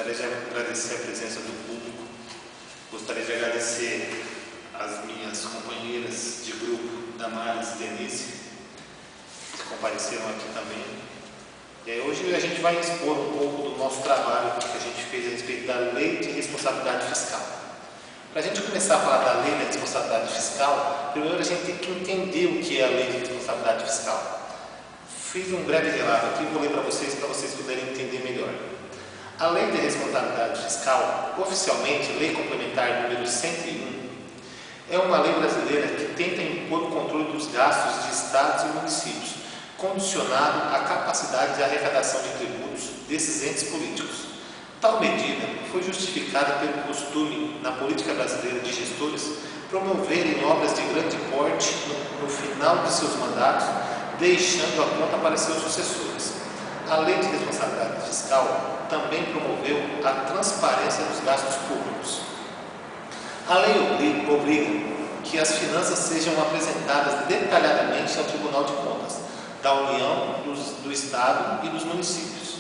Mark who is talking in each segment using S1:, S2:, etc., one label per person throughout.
S1: Gostaria de agradecer a presença do público, gostaria de agradecer as minhas companheiras de grupo, Damares e Denise, que compareceram aqui também. Hoje a gente vai expor um pouco do nosso trabalho que a gente fez a respeito da Lei de Responsabilidade Fiscal. Para a gente começar a falar da Lei da Responsabilidade Fiscal, primeiro a gente tem que entender o que é a Lei de Responsabilidade Fiscal. Fiz um breve relato aqui, vou ler para vocês poderem entender melhor. A Lei de Responsabilidade Fiscal, oficialmente Lei Complementar número 101, é uma lei brasileira que tenta impor o controle dos gastos de estados e municípios, condicionado à capacidade de arrecadação de tributos desses entes políticos. Tal medida foi justificada pelo costume na política brasileira de gestores promoverem obras de grande porte no final de seus mandatos, deixando a conta para seus sucessores. A Lei de Responsabilidade Fiscal também promoveu a transparência dos gastos públicos. A lei obriga que as finanças sejam apresentadas detalhadamente ao Tribunal de Contas da União, do Estado e dos municípios.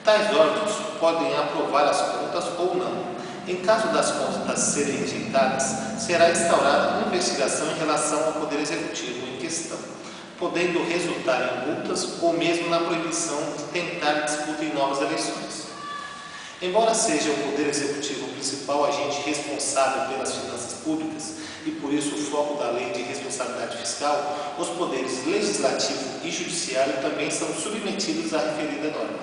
S1: Tais órgãos podem aprovar as contas ou não. Em caso das contas serem rejeitadas, será instaurada uma investigação em relação ao Poder Executivo em questão, podendo resultar em multas ou mesmo na proibição de tentar disputa em novas eleições. Embora seja o Poder Executivo o principal agente responsável pelas finanças públicas e por isso o foco da Lei de Responsabilidade Fiscal, os poderes legislativo e judiciário também são submetidos à referida norma.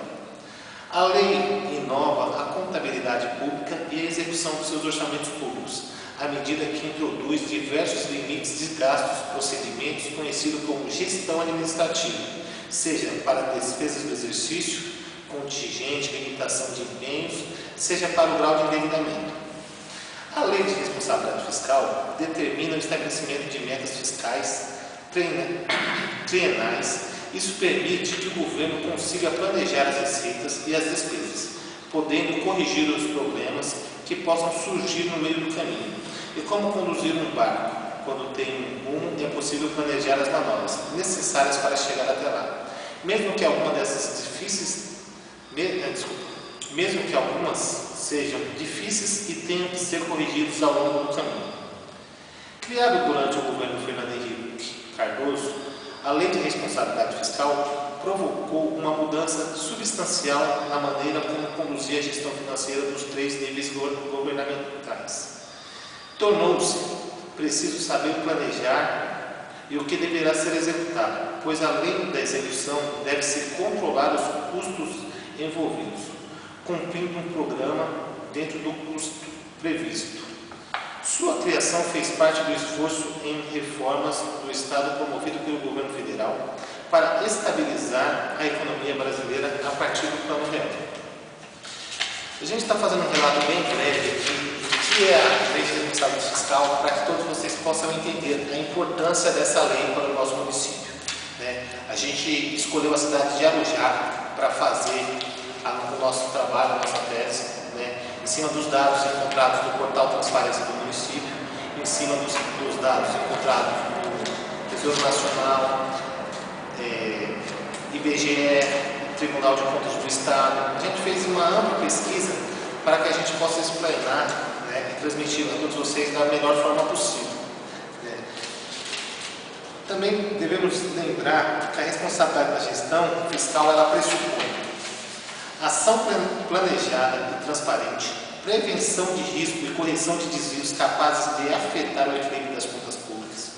S1: A lei inova a contabilidade pública e a execução dos seus orçamentos públicos, à medida que introduz diversos limites de gastos, procedimentos conhecidos como gestão administrativa, seja para despesas do exercício, contingente, limitação de empenhos, seja para o grau de endividamento. A Lei de Responsabilidade Fiscal determina o estabelecimento de metas fiscais trienais. Isso permite que o governo consiga planejar as receitas e as despesas, podendo corrigir os problemas que possam surgir no meio do caminho. E como conduzir um barco? Quando tem um rumo, é possível planejar as manobras necessárias para chegar até lá. Mesmo que algumas sejam difíceis e tenham que ser corrigidos ao longo do caminho. Criado durante o governo Fernando Henrique Cardoso, a Lei de Responsabilidade Fiscal provocou uma mudança substancial na maneira como conduzia a gestão financeira dos 3 níveis governamentais. Tornou-se preciso saber planejar e o que deverá ser executado, pois além da execução deve-se controlar os custos envolvidos, cumprindo um programa dentro do custo previsto. Sua criação fez parte do esforço em reformas do Estado promovido pelo governo federal para estabilizar a economia brasileira a partir do Plano Real. A gente está fazendo um relato bem breve aqui do que é a Lei de Responsabilidade Fiscal para que todos vocês possam entender a importância dessa lei para o nosso município. A gente escolheu a cidade de Arujá para fazer o nosso trabalho, a nossa tese, em cima dos dados encontrados no portal Transparência do município, em cima dos dados encontrados no Tesouro Nacional, IBGE, Tribunal de Contas do Estado. A gente fez uma ampla pesquisa para que a gente possa explanar e transmitir a todos vocês da melhor forma possível. Também devemos lembrar que a responsabilidade da gestão fiscal ela pressupõe ação planejada e transparente, prevenção de risco e correção de desvios capazes de afetar o equilíbrio das contas públicas,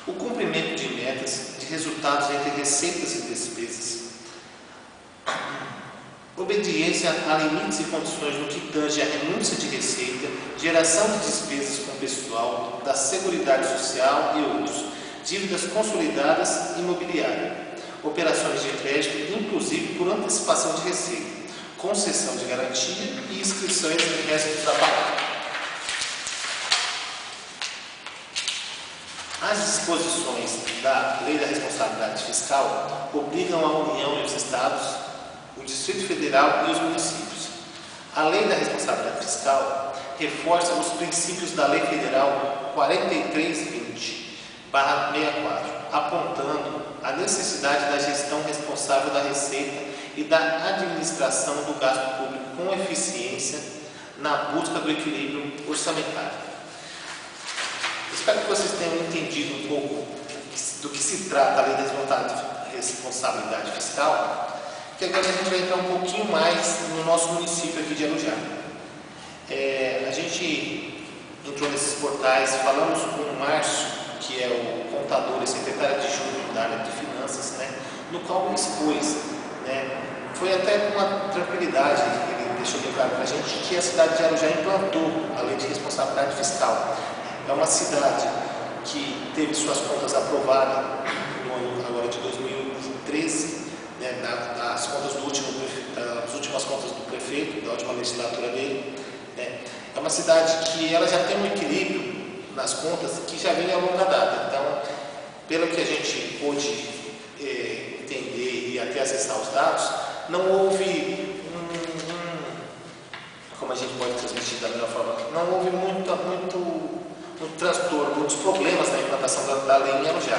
S1: o cumprimento de metas, de resultados entre receitas e despesas, obediência a limites e condições no que tange a renúncia de receita, geração de despesas com pessoal, da Seguridade Social e outros, dívidas consolidadas e imobiliária, operações de crédito, inclusive por antecipação de receita, concessão de garantia e inscrições em restos da palavra. As disposições da Lei da Responsabilidade Fiscal obrigam a União e os Estados, o Distrito Federal e os municípios. A Lei da Responsabilidade Fiscal reforça os princípios da Lei Federal 4320/64, apontando a necessidade da gestão responsável da receita e da administração do gasto público com eficiência na busca do equilíbrio orçamentário. Espero que vocês tenham entendido um pouco do que se trata a Lei de Responsabilidade Fiscal, que agora a gente vai entrar um pouquinho mais no nosso município aqui de Arujá. A gente entrou nesses portais, falamos com o Márcio, que é o contador e secretário adjunto da área de finanças, né, no qual ele expôs, né, foi até com uma tranquilidade, ele deixou bem claro para a gente que a cidade de Arujá implantou a Lei de Responsabilidade Fiscal. É uma cidade que teve suas contas aprovadas no ano agora de 2013, né, das contas das últimas contas do prefeito, da última legislatura dele. Né. É uma cidade que ela já tem um equilíbrio nas contas que já vem a longa data. Então, pelo que a gente pôde entender e até acessar os dados, não houve como a gente pode transmitir da melhor forma, não houve muito transtorno, muitos problemas na implantação da lei em Arujá.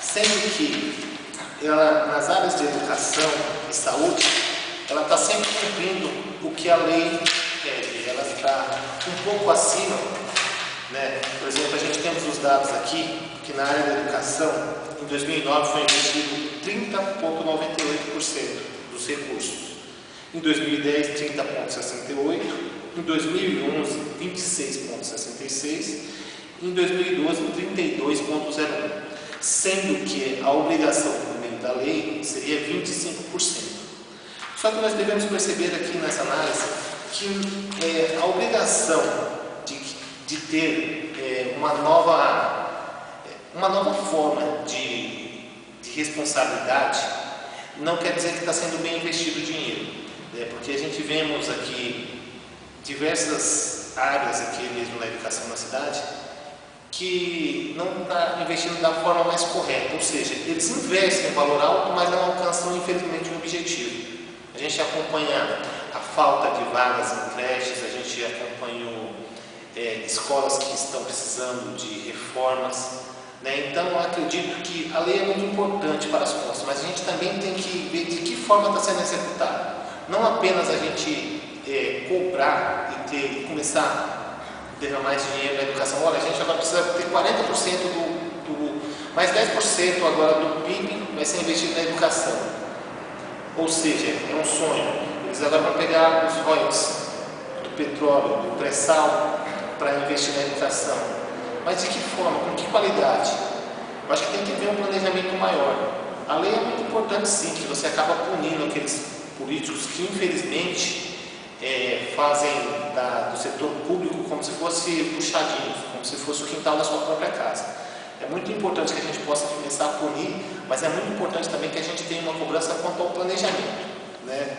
S1: Sendo que ela, nas áreas de educação e saúde, ela está sempre cumprindo o que a lei pede. Ela está um pouco acima, né? Por exemplo, a gente temos os dados aqui, que na área da educação, em 2009 foi investido 30,98% dos recursos. Em 2010, 30,68%. Em 2011, 26,66%. Em 2012, 32,01%. Sendo que a obrigação por meio da lei seria 25%. Só que nós devemos perceber aqui nessa análise que a obrigação de ter uma nova forma de responsabilidade não quer dizer que está sendo bem investido o dinheiro, né? Porque a gente vemos aqui diversas áreas aqui mesmo na educação na cidade que não está investindo da forma mais correta, ou seja, eles investem em valor alto, mas não alcançam infelizmente o objetivo. A gente acompanha a falta de vagas em creches, a gente acompanhou escolas que estão precisando de reformas, né? Então eu acredito que a lei é muito importante para as contas, mas a gente também tem que ver de que forma está sendo executada. Não apenas a gente cobrar e começar a derramar esse dinheiro na educação. Olha, a gente agora precisa ter 40% mais 10% agora do PIB vai ser investido na educação. Ou seja, é um sonho. Eles agora vão pegar os royalties do petróleo, do pré-sal, para investir na educação. Mas de que forma? Com que qualidade? Eu acho que tem que haver um planejamento maior. A lei é muito importante sim, que você acaba punindo aqueles políticos que infelizmente fazem do setor público como se fosse puxadinhos, como se fosse o quintal da sua própria casa. É muito importante que a gente possa começar a punir, mas é muito importante também que a gente tenha uma cobrança quanto ao planejamento, né?